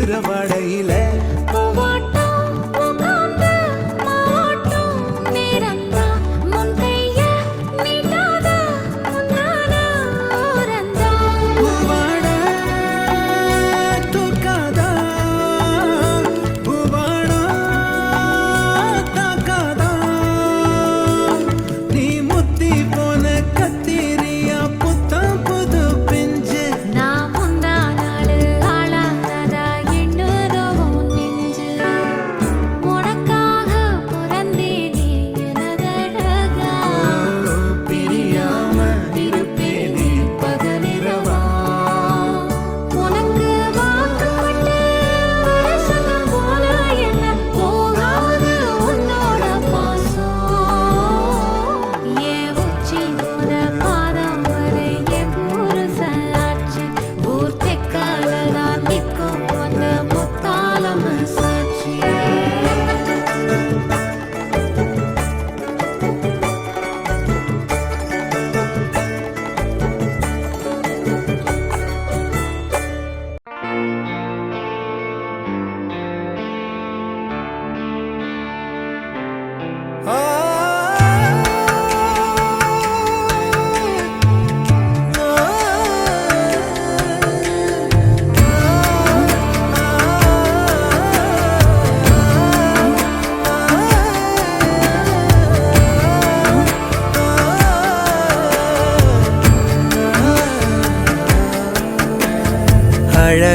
வீசுற வடையில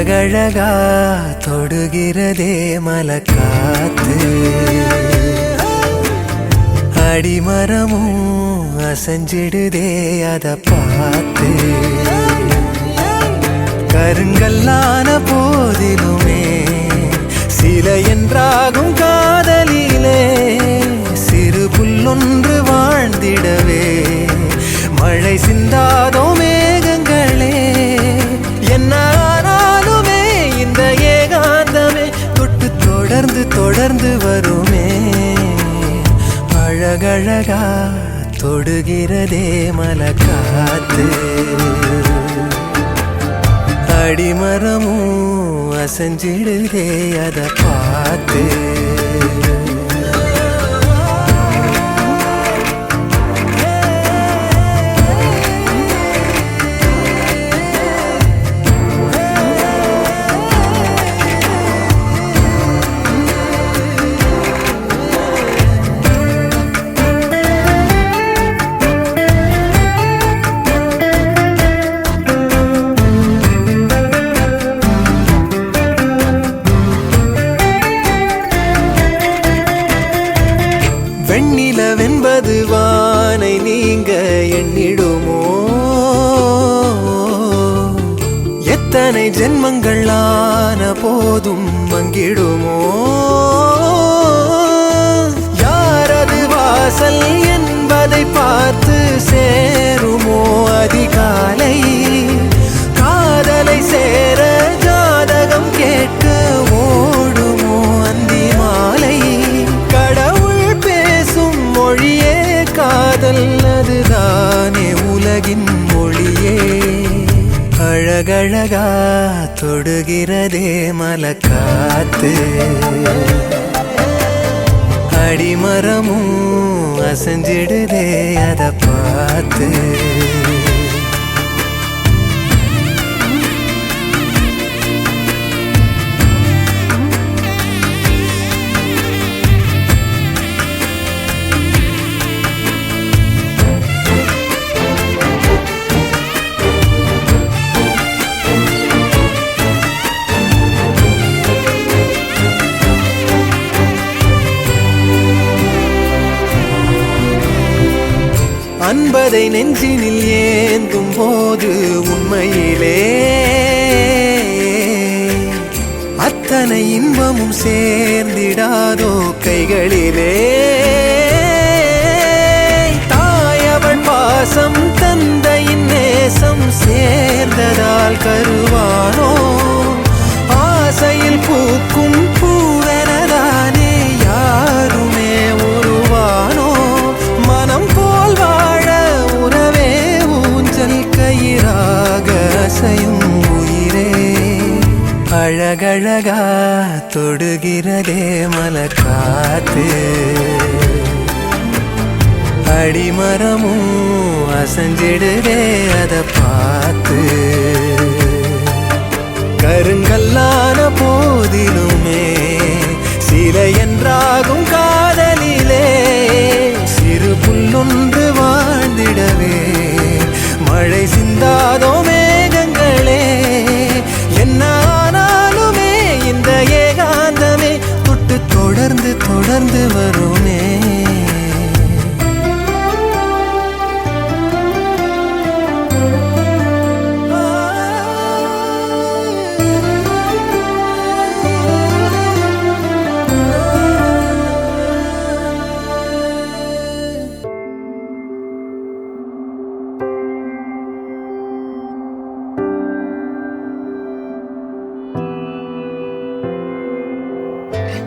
அழகழகா தொடுகிறதே மலக்காத்து அடிமரமும் அசைஞ்சிடுதே அத பார்த்து கருங்கல்லான போதிலுமே சில என்றாகும் காதலிலே சிறு புல்லொன்று வாழ்ந்திடவே மழை சிந்தாதோ மேகங்களே என்ன இந்த ஏகாந்தமே தொட்டு தொடர்ந்து தொடர்ந்து வருமே அழகழகா தொடுகிறதே மலக்காத்து அடிமரமும் அசைஞ்சிடுதே அத பார்த்து வெண்ணிலவென்பது வானை நீங்க எண்ணிடுமோ எத்தனை ஜென்மங்கள் ஆன போதும் மங்கிடுமோ யாரது வாசல் என்பதை பார்த்து சேருமோ அதிகாலை காதலை சேர ஜாதகம் கேட்க ஓடுமோ அந்தி மாலை மொழியே காதல் அதுதானே உலகின் மொழியே அழகழகா தொடுகிறதே மலக்காத்து அடிமரமும் அசைஞ்சிடுதே அத பார்த்து அன்பதை நெஞ்சினில் ஏந்தும் போது உண்மையிலே அத்தனை இன்பமும் சேர்ந்திடாதோ கைகளிலே தாயவள் பாசம் தந்தையின் நேசம் சேர்ந்ததால் கருவானோ ஆசையில் பூக்கும் பூவெனதானே யாருமே உருவானோ மனம் போல் வாழ உறவே ஊஞ்சல் கயிறாக அசையும் உயிரே அழ அழகழகா தொடுகிறதே மலக்காத்து அடிமரமும் அசஞ்சிடுதே அத பார்த்து கருங்கல்லான போதிலுமே சிலை என்றாகும் காதலிலே சிறு புல்லொன்று வாழ்ந்திடவே மழை சிந்தாதோ மேகங்களே என்ன ஆனாலுமே இந்த ஏகாந்தமே தொட்டு தொடர்ந்து தொடர்ந்து வருமே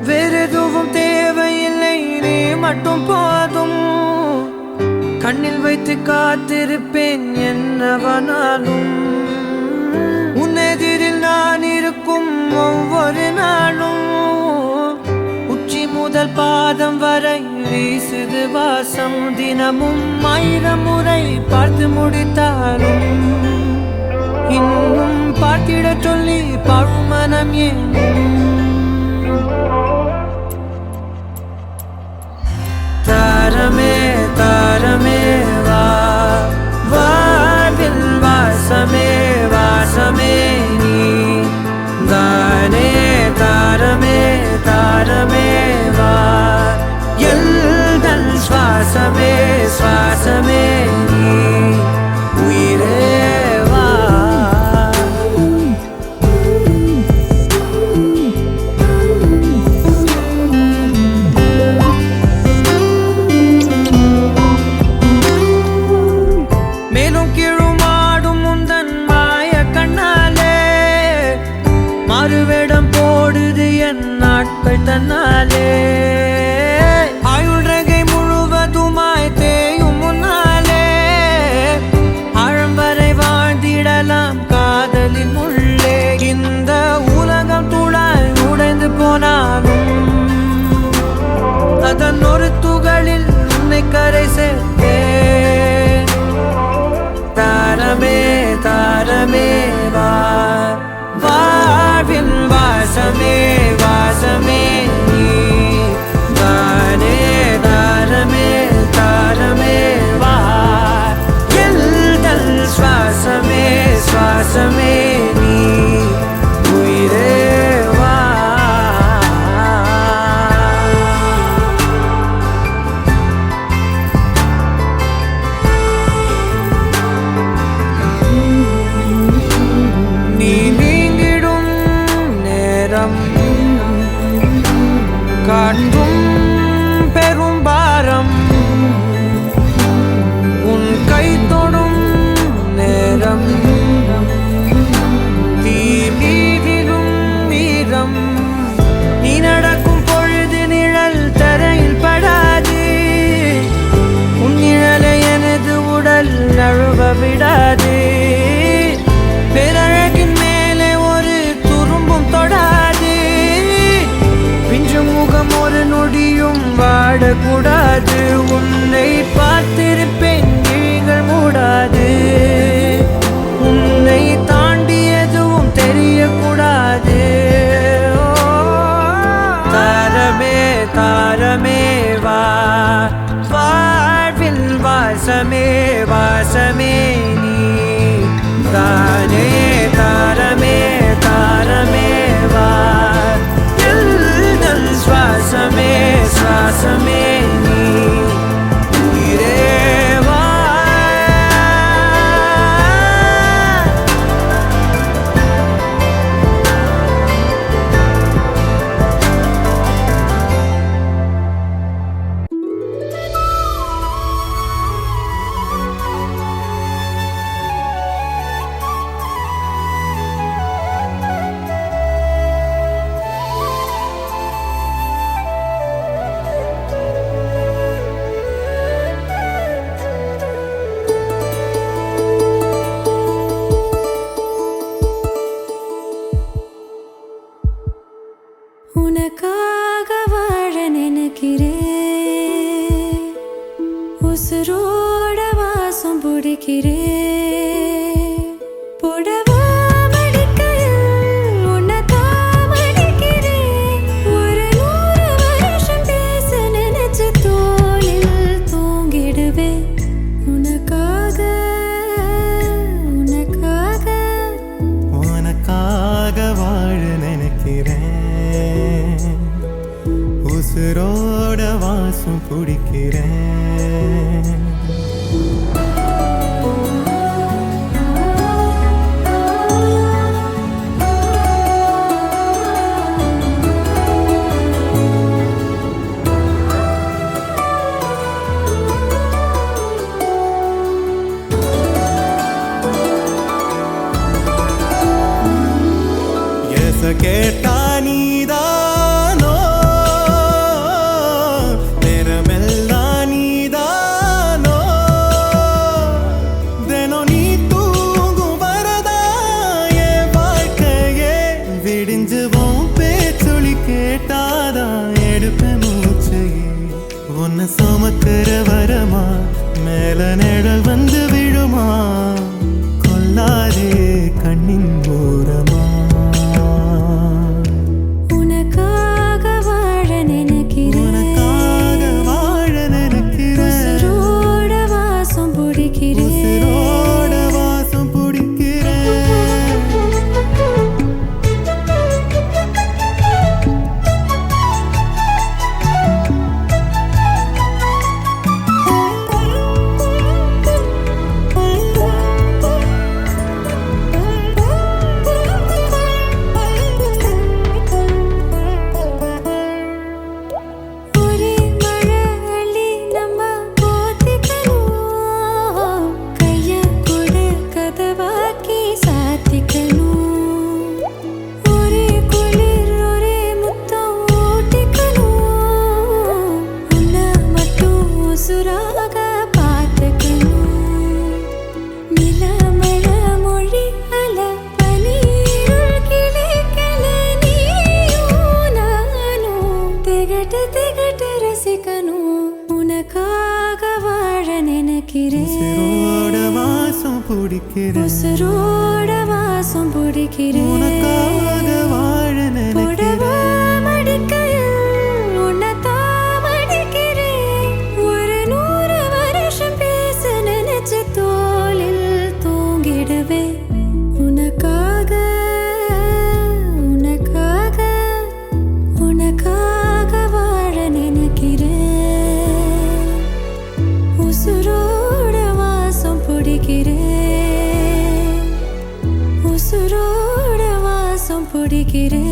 வேறெதுவும் தேவையில்லை நீ மட்டும் போதும் கண்ணில் வைத்து காத்திருப்பேன் என்னவனாலும் உன்னெதிரில் நான் இருக்கும் ஒவ்வொரு நாளும் உச்சி முதல் பாதம் வரை வீசுது வாசம் தினமும் 1000 முறை பார்த்து முடித்தாலும் இன்னும் பார்த்திட சொல்லி பழுமனம் ஏன் தாரமே தாரமே வா வாழ்வில் வாசமே வாசமே நீ தானே தாரமே தாரமே வா எல்தல் சுவாசமே சுவாசமே நீ உயிரே வா மேலும் கீழுமாடும் முந்தன் மாய கண்ணாலே மாறுவேடம் போடுது என் நாட்கள் தன்னாலே ஆயுள் ரகை முழுவதுமாய் தேயும் முன்னாலே ஆழம் வரை வாழ்ந்திடலாம் காதலின் உள்ளே இந்த உலகம் துளாய் உடைந்து போனாலும் அதன் ஒரு துகளில் உன்னை கரை சேர்த்தேன் தாரமே தாரமே வா வாழ்வின் வாசமே வாசமே நீ தானே தாரமே தாரமே வா எல்தல் சுவாசமே சுவாசமே நீ உயிரே வா நீ நீங்கிடும் நேரம் காற்றும் பெரும் பாரம் உன் கை தொடும் நேரம் தீ மீதிடும் வீரம் நீ நடக்கும் பொழுது நிழல் தரையில் படாது உன் நிழலை எனது உடல் நழுவ விடாது பேரழகின் மேலே ஒரு துரும்பும் தொடாது பிஞ்சு முகம் ஒரு நொடியும் வாடக்கூடாது உன்னை பார்த்திருப்பேன் விழிகள் மூடாது உன்னை தாண்டி எதுவும் தெரியக்கூடாது தாரமே தாரமே வா வாழ்வில் வாசமே வாசமே நீ தானே தாரமே தாரமே வா எல்தல் சுவாசமே சுவாசமே நீ உயிரே வா உனக்காக வாழ நினைக்கிறேன், உசுரோட வாசம் பிடிக்கிறேன். புடவா மடிக்கையில் உன்னைத்தான் மடிக்கிறேன். ஒரு 100 வருஷம் பேச நினைச்சு தோளில் தூங்கிடுவேன். உனக்காக உனக்காக உனக்காக வாழ நினைக்கிறேன், உசுரோட வாசம் பிடிக்கிறேன். கேட்டா நீதானோ, நேரமெல்லாம் நீதானோ, தினம் நீ தூங்கும் வரதா என் வாழ்க்கையே விடிஞ்சுவோம். பேச்சொலி கேட்டாதான் எடுப்பேன் மூச்சையே. உன்னை சுமக்கிற வரமா மேல நிழல் வந்து விழுமா, கொல்லாதே கண்ணின் ஓரமா. உனக்காக வாழ நினைக்கிறேன், உசுரோட வாசம் பிடிக்கிறேன். உசுரோட வாசம் பிடிக்கிறேன். உனக்காக வாழ நினைக்கிறேன், மடிக்கையில் உன்னைத்தான் மடிக்கிறேன். ஒரு 100 வருஷம் பேச நினைச்சு தோளில் தூங்கிடுவேன். உனக்காக உனக்காக உனக்காக வாழ நினைக்கிறேன், உசுரோட வாசம் பிடிக்கிறேன். உசுரோட வாசம் பிடிக்கிறேன்.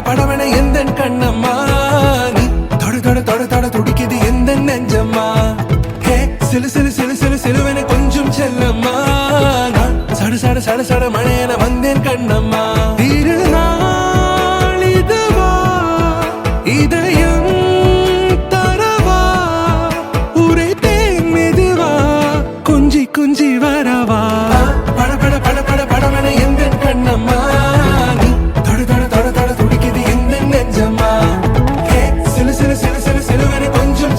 படவன எந்த கண்ணம்மா, நீ தொட தொட தொட தொட துடிக்குது எந்த நெஞ்சம்மா. ஹே சிலு சிலு சிலு சிலு சிலுவன கொஞ்சம் செல்லம்மா, நான் சட சட சட சட மழையன வந்தேன் கண்ணம்மா. திருநாள் இதுவா இதயம் தரவா, ஊரே தேன் மெதுவா கொஞ்சி கொஞ்சி வரவா. பட பட பட பட படவன எந்த கண்ணம்மா, நீ தொட தொட தொட தொட துடிக்குது எந்த நெஞ்சம்மா. ஹே சிலு சிலு சிலு சிலு சிலுவன கொஞ்சம்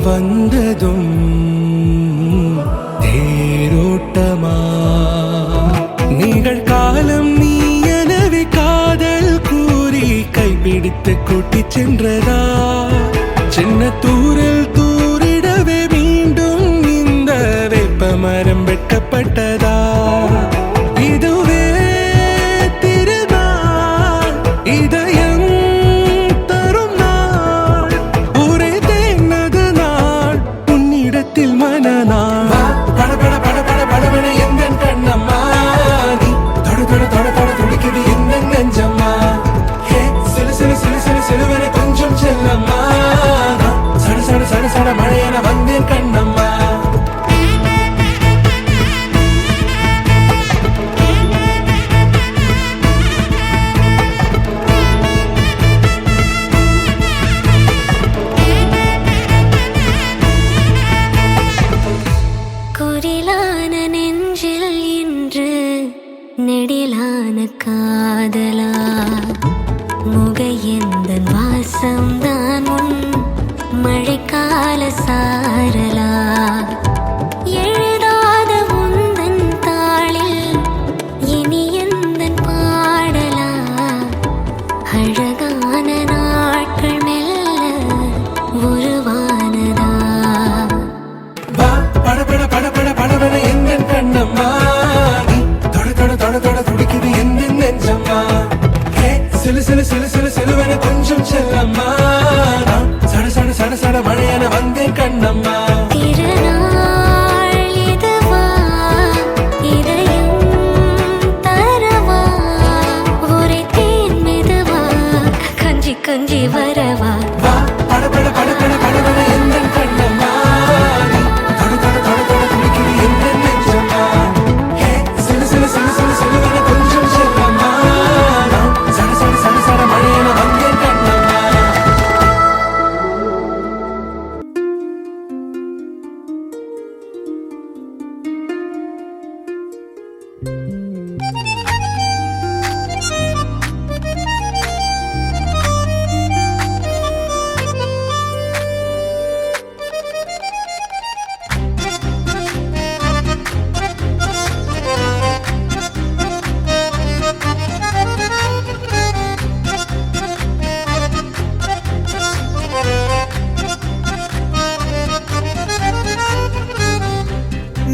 வந்ததும் தேரோட்டமா நிகழ்காலம் நீ எனவே காதல் கூறி கைப்பிடித்து கூட்டிச் சென்றதா சின்ன தூரல் தூரிடவே மீண்டும் இந்த வேப்பமரம் வெட்டப்பட்டதா இதுவே திருநாள் இதயம் தரும் நாள் ஒரே தேனது நாள் உன்னிடத்தில் மனநாள் பட பட பட பட படவென எந்த கண்ணம்மா நீ தொட தொட தொட தொட துடிக்குது எந்த நெஞ்சம்மா ஹே சிலு சிலு சிலு சிலு சிலுவென கொஞ்சம் செல்லம்மா சட சட சட சட மழையென வந்தேன் கண்ணம்மா குரிலான நெஞ்சில் இன்று நெடிலான காதலா முகையெந்தன் வாசம்தான் உன் மழைக்கால சாரலா எழுதாத உந்தன் தாளில் இனி எந்தன் பாடலா அழகான நாட்கள் மெல்ல உருவானதா பட பட பட பட படவென எந்த கண்ணம்மா நீ தொட தொட தொட தொட துடிக்குது எந்த நெஞ்சம்மா ஹே சிலு சிலு சிலு சிலு சிலுவென கொஞ்சம் செல்லம்மா சட சட சட சட மழையென வந்தேன் கண்ணம்மா திருநாள் இதுவா இதயம் தரவா ஒரே தேன் மெதுவா கஞ்சி கஞ்சி வரவா பட பட பட பட படவென எந்த கண்ணம்மா நீ தொட தொட தொட தொட துடிக்குது எந்த நெஞ்சம்மா ஹே சிலு சிலு சிலு சிலு சிலுவென கொஞ்சம் செல்லம்மா சட சட சட சட மழையென வந்தேன் கண்ணம்மா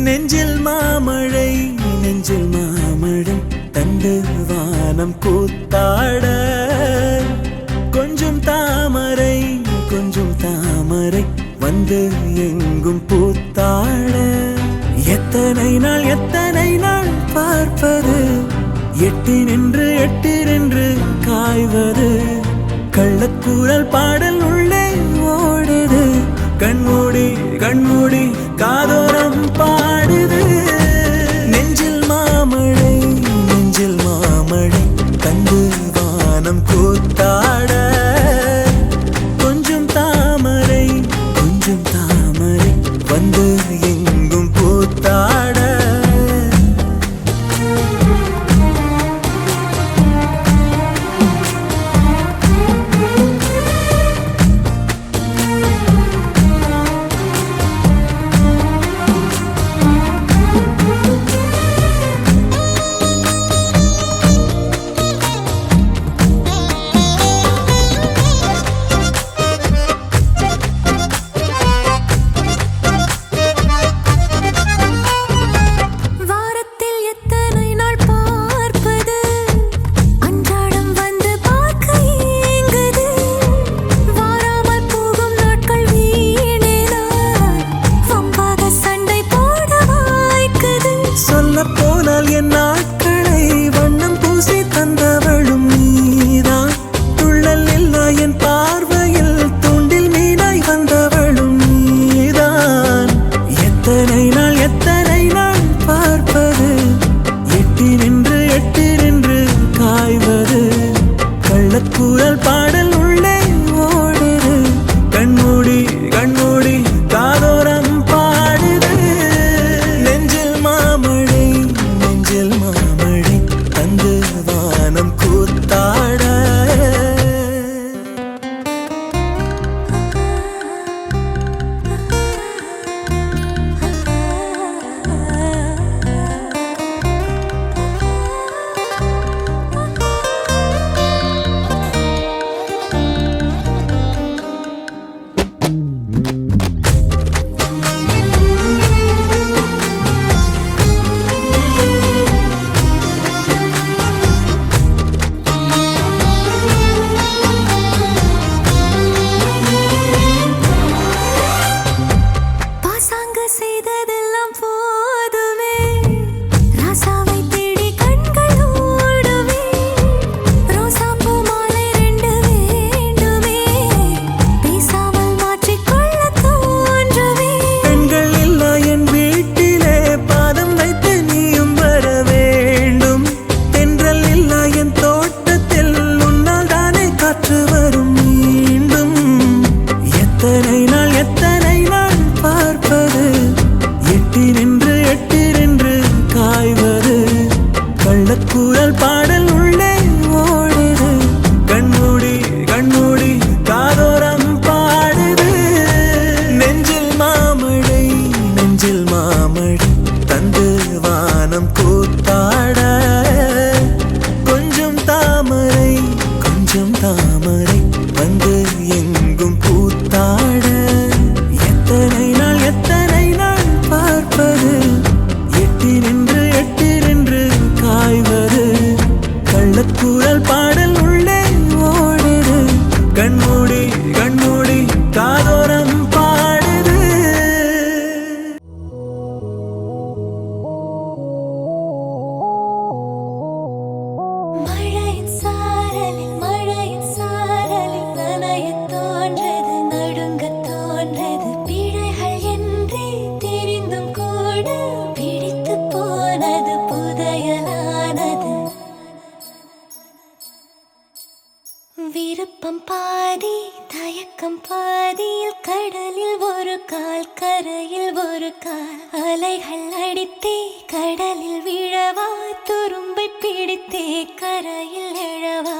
நெஞ்சில் மாமழை நெஞ்சில் மாமழை தந்து வானம் கூத்தாட கொஞ்சம் தாமரை வந்து எங்கும் பூத்தாட எத்தனை நாள் பார்ப்பது எட்டி நின்று காய்வது கள்ளக்கூறல் பாடல் உள்ளே ஓடுது கண்மூடி காதோரம் பாடுது நெஞ்சில் மாமழை தந்து வானம் கூத்தாட கொஞ்சம் தாமரை வந்து எங்கும் பூத்தாட போனால் என் நாட்களை வண்ணம் பூசி தந்தவளும் நீதான் துள்ளல் இல்லா என் பார்வையில் தூண்டில் மீனாய் வந்தவளும் நீதான் எத்தனை நாள் பார்ப்பது எட்டி நின்று காய்வது கள்ளக்கூறல் பாடல் உள்ளே ஓடுது கண்மூடி காதோரம் பாடுது நெஞ்சில் மாமழை தந்து வானம் கூத்தாட கால் கரையில் ஒரு கால் அலைகள் அடித்தே கடலில் விழவா துரும்பை பிடித்தே கரையில் எழவா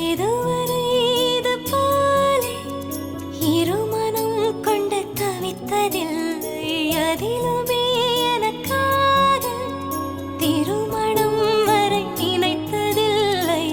இதுவரை இது போலே இருமனம் கொண்டு தவித்ததில்லை அதிலுமே எனக்காக திருமணம் வரை நினைத்ததில்லை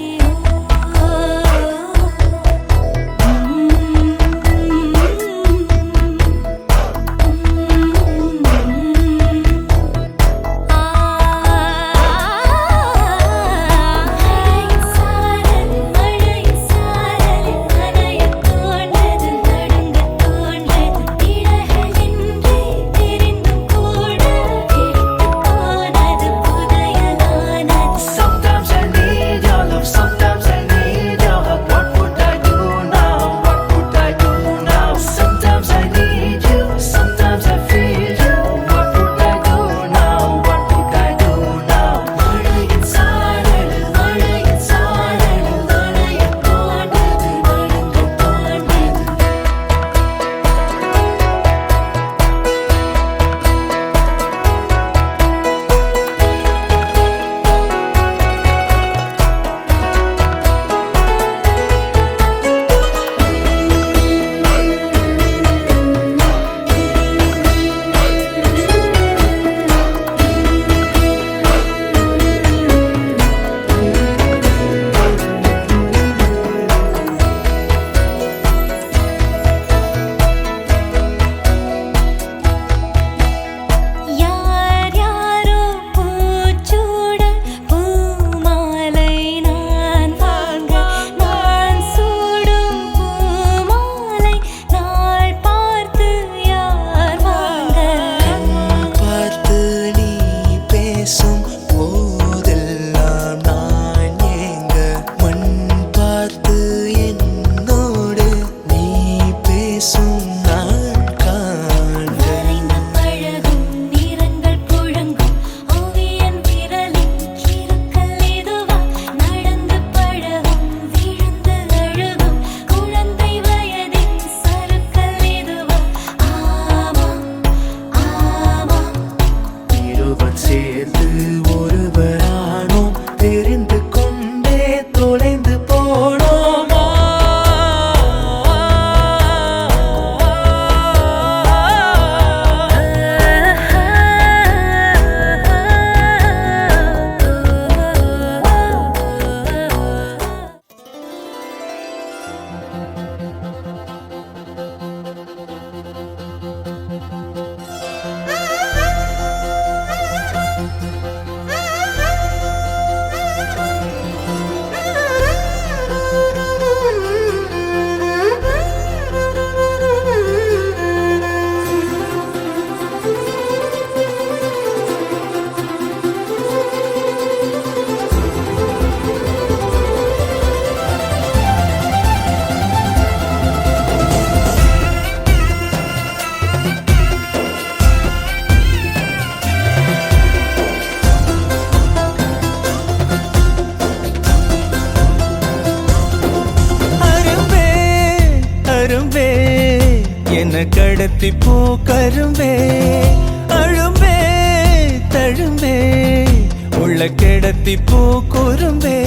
Sometimes I need your love, sometimes I need your hug. What would I do now? What would I do now? Sometimes I need you, sometimes I feel you. What would I do now? What would I do now? மழையின் சாரல், மழையின் சாரல், நனையத் தோன்றது, நடுங்கத் தோன்றது. யார் யாரோ பூச்சூட பூமாலை நான் வாங்க நான் சூடும் பூமாலை நாள் பார்த்து யார் வாங்க பார்த்து நீ பேசும் போதெல்லாம் நான் ஏங்க மண் பார்த்து என்னோடு நீ பேசும் நான் காண்க வரைந்த பழகும் நிறங்கள் புழங்கும் ஓவியன் விரலின் கிறுக்கல் இதுவா நடந்து பழகும் விழுந்து அழுகும் குழந்தை வயதின் சறுக்கல் இதுவா ஆமா ஆமா இருவர் சேர்ந்து ஒருவரானோம் தெரிந்து கொண்டே தொலைந்து போனோமா அரும்பே அரும்பே என்ன கடத்தி போ கரும்பே அழும்பே தழும்பே உள்ள கிடத்தி போ குறும்பே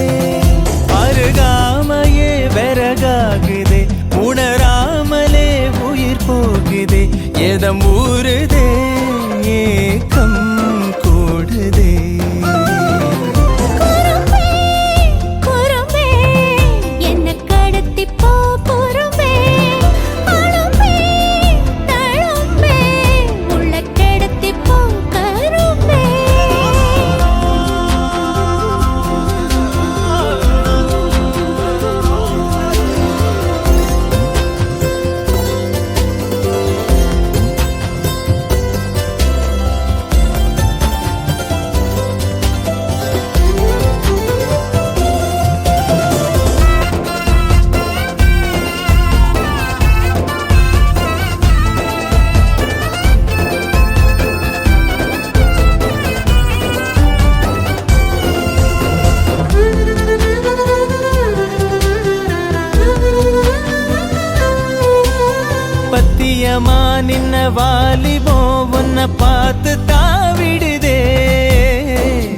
அருகாமையே விறகாகுதே உணராமலே உயிர் போகுதே எதம் ஊறுதே ஏக்கம் கூடுதே குறும்பே குறும்பே என்ன கடத்தி போ குறும்பே அழும்பே தழும்பே உள்ள கிடத்தி போ கரும்பே வாலிபோ உன்னை பார்த்து தாவிடுதே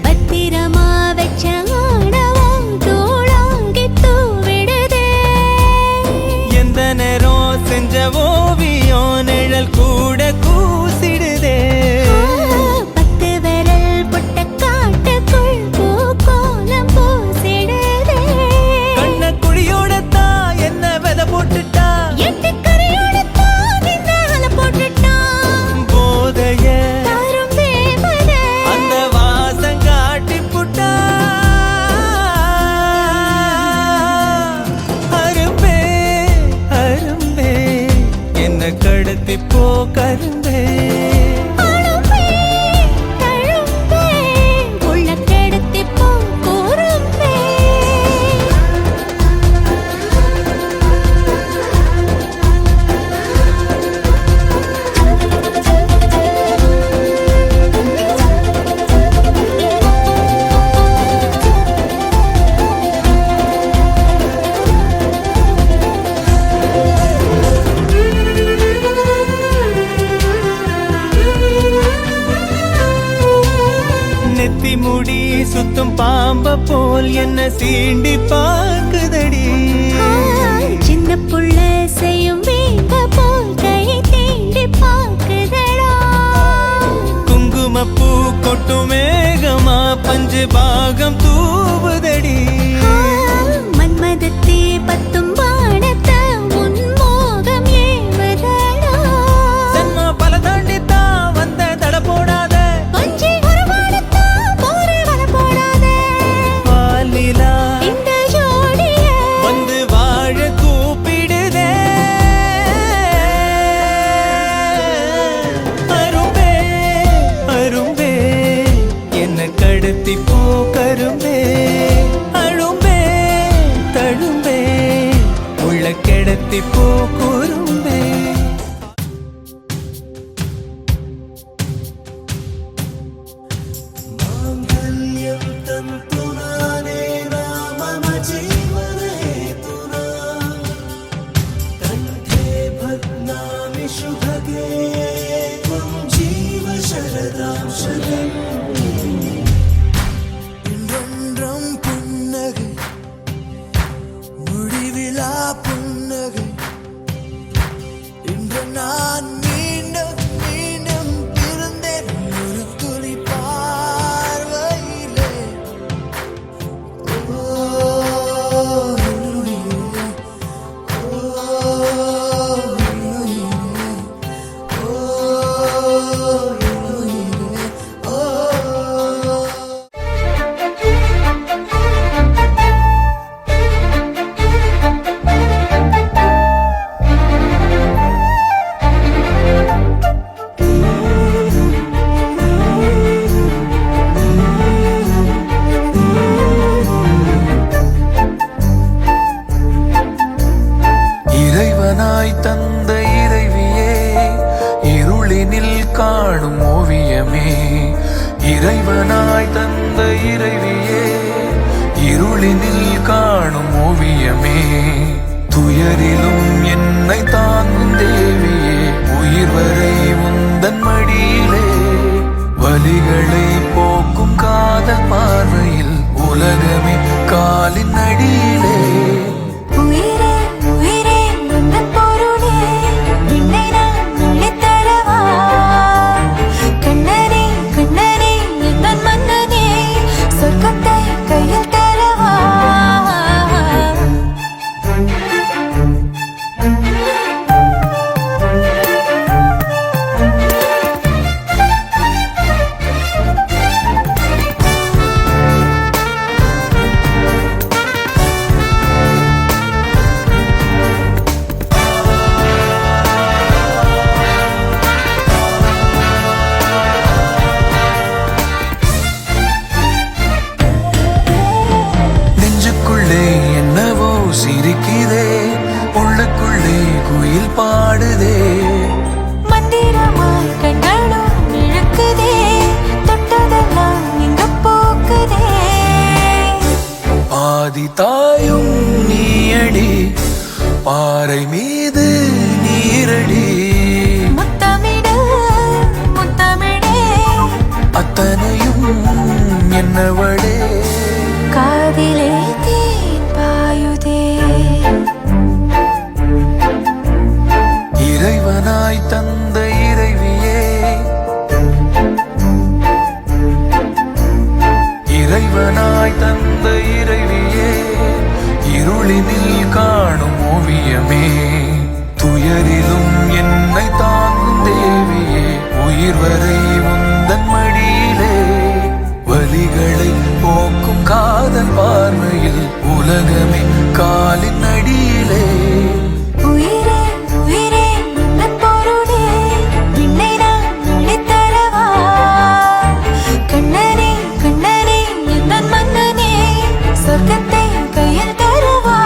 பத்திரமா வச்ச ஆணவம் தூளாங்கி தூவிடுதே எந்த நேரம் செஞ்ச ஓவியம் நிழல் கூட கூசிடுதே பத்து விரல் புட்ட காட்டுக்குள் பூக்கோலம் பூசிடுதே கண்ண குழியோடத்தான் என்ன விதை போட்டுட்டா எட்டு கரையோடத்தான் இந்த அலை போட்டுட்டான் போதைய தாரும் தேவதை அந்த வாசம் காட்டி புட்டா அரும்பே அரும்பே என்ன கடத்தி போ கரும்பே அழும்பே தழும்பே உள்ள கெடுத்தி போ கூறும்பே நெத்தி முடி சுத்தும் பாம்ப போல் என்ன சீண்டி பாக்குதடி சின்ன புள்ள செய்யும் வீங்க போல் கை தீண்டி பாக்குதடா குங்குமப்பூ கொட்டு மேகமா பஞ்சு பாகம் தூவுதடி மன்மதத்தே பத்தும் வானத்தை உன் மோகம் ஏவதடா சென்மா பல தாண்டித்தான் வந்த தட போடாத கொஞ்சி உருவாடத்தான் போரை வர போடாதே பாலிலா இந்த ஜோடிய வந்து வாழ கூப்பிடுதே அரும்பே அரும்பே என்ன கடத்தி போ கரும்பே அழும்பே தழும்பே உள்ள கிடத்தி போ குறும்பே இன்றொன்றும் புன்னகை முடிவிலா புன்னகை இன்று நான் மீண்டும் மீண்டும் இருந்தேன் ஒரு துளி பார்வையிலே ஓ உயிரே, ஓ உயிரே, ஓ உயிரே, ஓ இறைவனாய் தந்த இறைவியே இருளினில் காணும் ஓவியமே இறைவனாய் தந்த இறைவியே இருளினில் காணும் ஓவியமே துயரிலும் என்னை தாங்கும் தேவியே உயிர் வரை உந்தன் மடியிலே வலிகளை போக்கும் காதல் பார்வையில் உலகமே காலின் அடியிலே உயிரே உயிரே உந்தன் பொருளே விண்ணை நான் அள்ளித் தரவா கண்ணனே கண்ணனே எந்தன் மன்னனே சொர்க்கத்தை கையில் தரவா என்னவளே காதிலே தேன் பாயுதே இறைவனாய் தந்த இறைவியே இறைவனாய் தந்த இறைவியே இருளினில் காணும் ஓவியமே துயரிலும் என்னை தாங்கும் தேவியே உயிர் வரை உந்தன் மடியிலே வலிகளை போக்கும் காதல் பார்வையில் உலகமே காலின் அடியிலே உயிரே உயிரே உந்தன் பொருளே விண்ணை நான் அள்ளித்தரவா கண்ணனே கண்ணனே எந்தன் மன்னனே சொர்க்கத்தை கையில் தருவா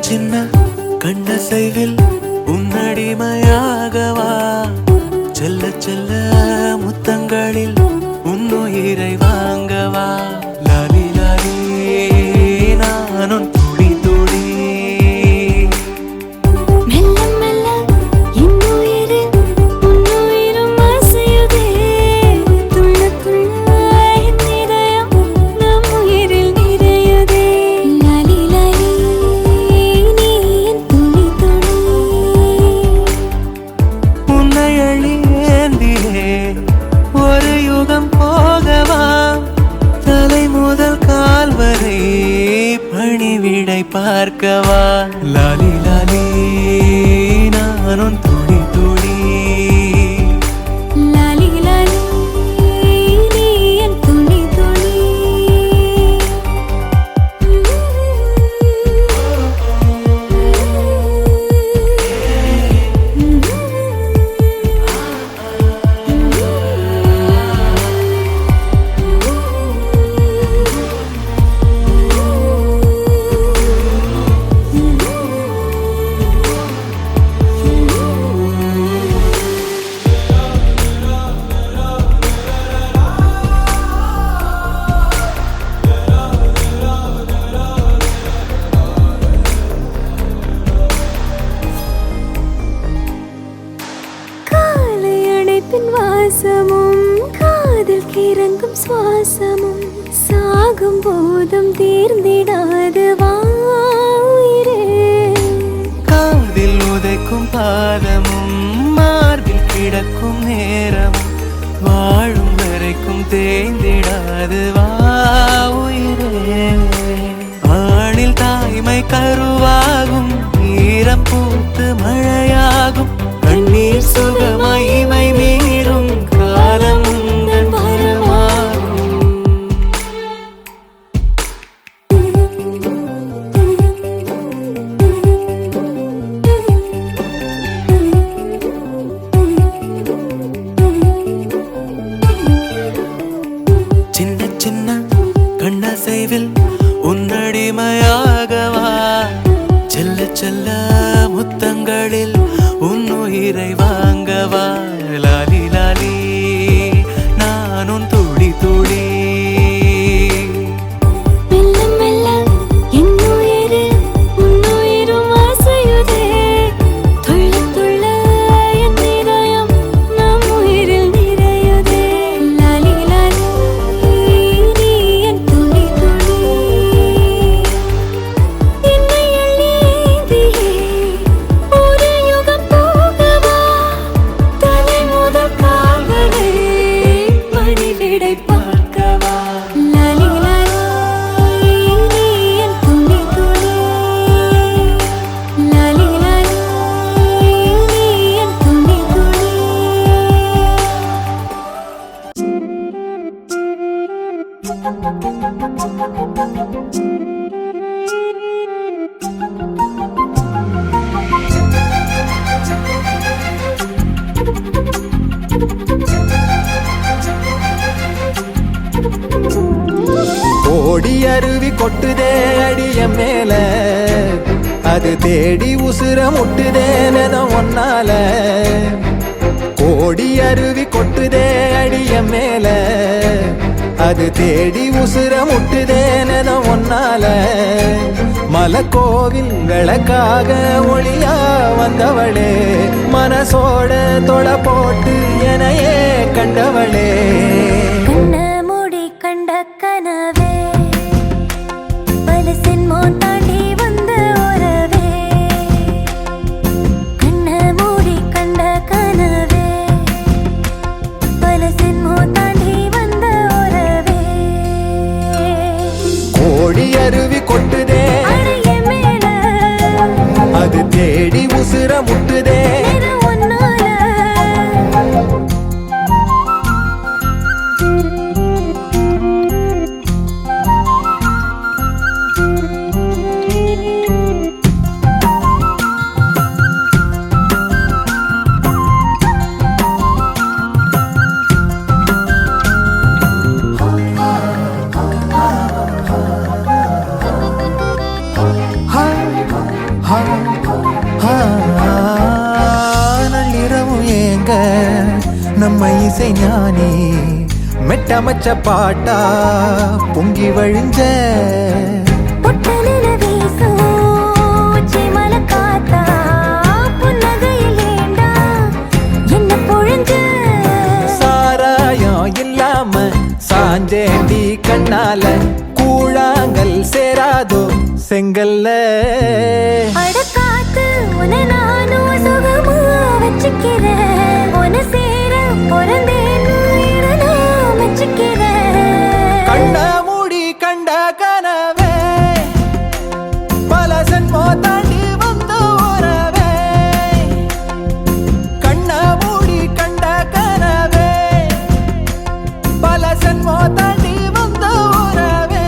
சின்ன கண்ணசைவில் உன்னடிமையாகவா செல்ல செல்ல முத்தங்களில் உன்னுயிரை வாங்கவா லாலி லாலி நானும் துடி துடி மெல்ல மெல்ல இன்னுயிரில் உன்னுயிரும் அசையுதே துள்ள துள்ள என் இதயம் நம் உயிரில் நிறையுதே லாலி லாலி நீ என் துளி துளி உன்னை அழியேந்தியே ஒரு யுகம் போகவா தலை முதல் கால் வரை பணிவிடை பார்க்கவா லாலி லாலி நானும் துடி துடி லாலி லாலி நீ என் துளி துளி காலை அணைப்பின் வாசமும் காதில் கிறங்கும் சுவாசமும் சாகும் போதும் தீர்ந்திடாது வா உயிரே காதில் உதைக்கும் பாதமும் மார்பில் கிடக்கும் நேரமும் வாழும் வரைக்கும் தேய்ந்திடாது வா உயிரே ஆணில் தாய்மை கருவாகும் ஈரம் பூத்து மழையாகும் கண்ணீர் சுகமகிமை மீறும் காலம் உந்தன் வரமாகும் சின்ன சின்ன கண்ணசைவில் உன்னடிமையாகவா செல்ல செல்ல முத்தங்களில் உன்னுயிரை வாங்கவா லாலி லாலி நானும் துளி துளி மெல்ல மெல்ல இன்னுயிரில் உன்னுயிரும் அசையுதே துள்ள துள்ள என் இதயம் நம் உயிரில் நிறையுதே லாலி லாலி நீ என் துளி துளி என்னை அள்ளியேந்தியே ஒரு யுகம் போகவா தலை முதல் கால் வரை பணிவிடை பார்க்கவா லாலி லாலி நீ என் துளி துளி லாலி லாலி நீ என் துளி துளி ஓடி அருவி கொட்டுதே அடிய மேல அது தேடி உசுர முட்டுதே நெதம் ஒன்னால கோடி அருவி கொட்டுதே அடிய மேல அது தேடி உசுர முட்டுதே நெதம் ஒன்னால மலக்கோவில் விளக்காக ஒளியா வந்தவளே மனசோட தொட போட்டு எனையே கண்டவளே கண்ண மூடி கண்ட கனவே பல சென்மோ தாண்டி வந்த உறவே கண்ண மூடி கண்ட கனவே பல சென்மோ தாண்டி வந்த உறவே கோடி அருவி கொட்டுதே அடைய மேல அது தேடி உசுர முட்டுதே நிற ஒன்னால ஆ, ஆ, நள்ளிரவும் ஏங்க நம்ம இசை ஞானி மெட்டமச்ச பாட்டா பொங்கி வழிஞ்ச பொட்டலில வீசும் உச்சிமல காத்தா புன்னகையில் ஏண்டா என்ன பொழிஞ்ச சாராயம் இல்லாம சாஞ்சேண்டி கண்ணால கூழாங்கல் சேராதோ செங்கல்ல அடக்காத்து உன நானும் சுகமா வச்சுக்கிறேன் உன சேர பிறந்தேன்னு நான் வச்சுக்கிறேன் கண்ண மூடி கண்ட கனவே பல சென்மோ தாண்டி வந்த உறவே கண்ண மூடி கண்ட கனவே பல சென்மோ தாண்டி வந்த உறவே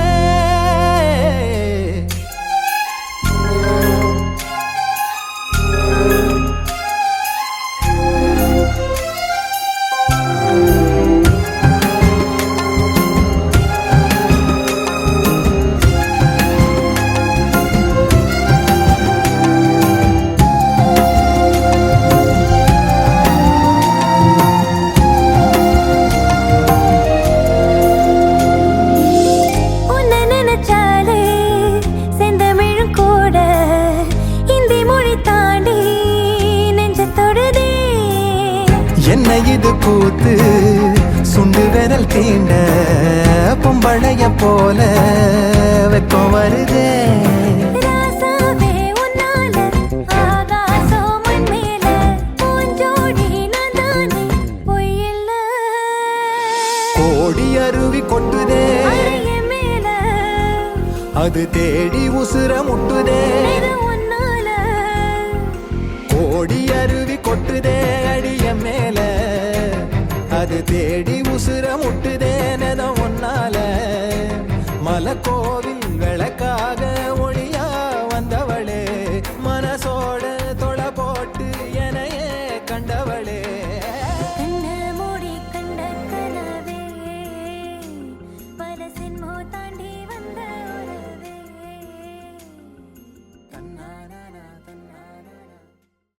உன்னை நினைச்சாலே செந்தமிழும் கூட இந்தி மொழி தாண்டி நெஞ்ச தொடுதே என்ன இது கூத்து சுண்டு விரல் தீண்ட பொம்பளைய போல வெக்கம் வருதே ராசாவே உன்னால ஆகாசம் மண் மேல பூஞ்சோடி நான் தானே பொய்யில்ல கோடி அருவி கொட்டுதே அறைய மேல அது தேடி உசுர முட்டுதே இது உன்னால கோடி அருவி கொட்டுதே அடிய மேல அது தேடி உசுர முட்டுதே நெதம் ஒன்னால மலை கோவில்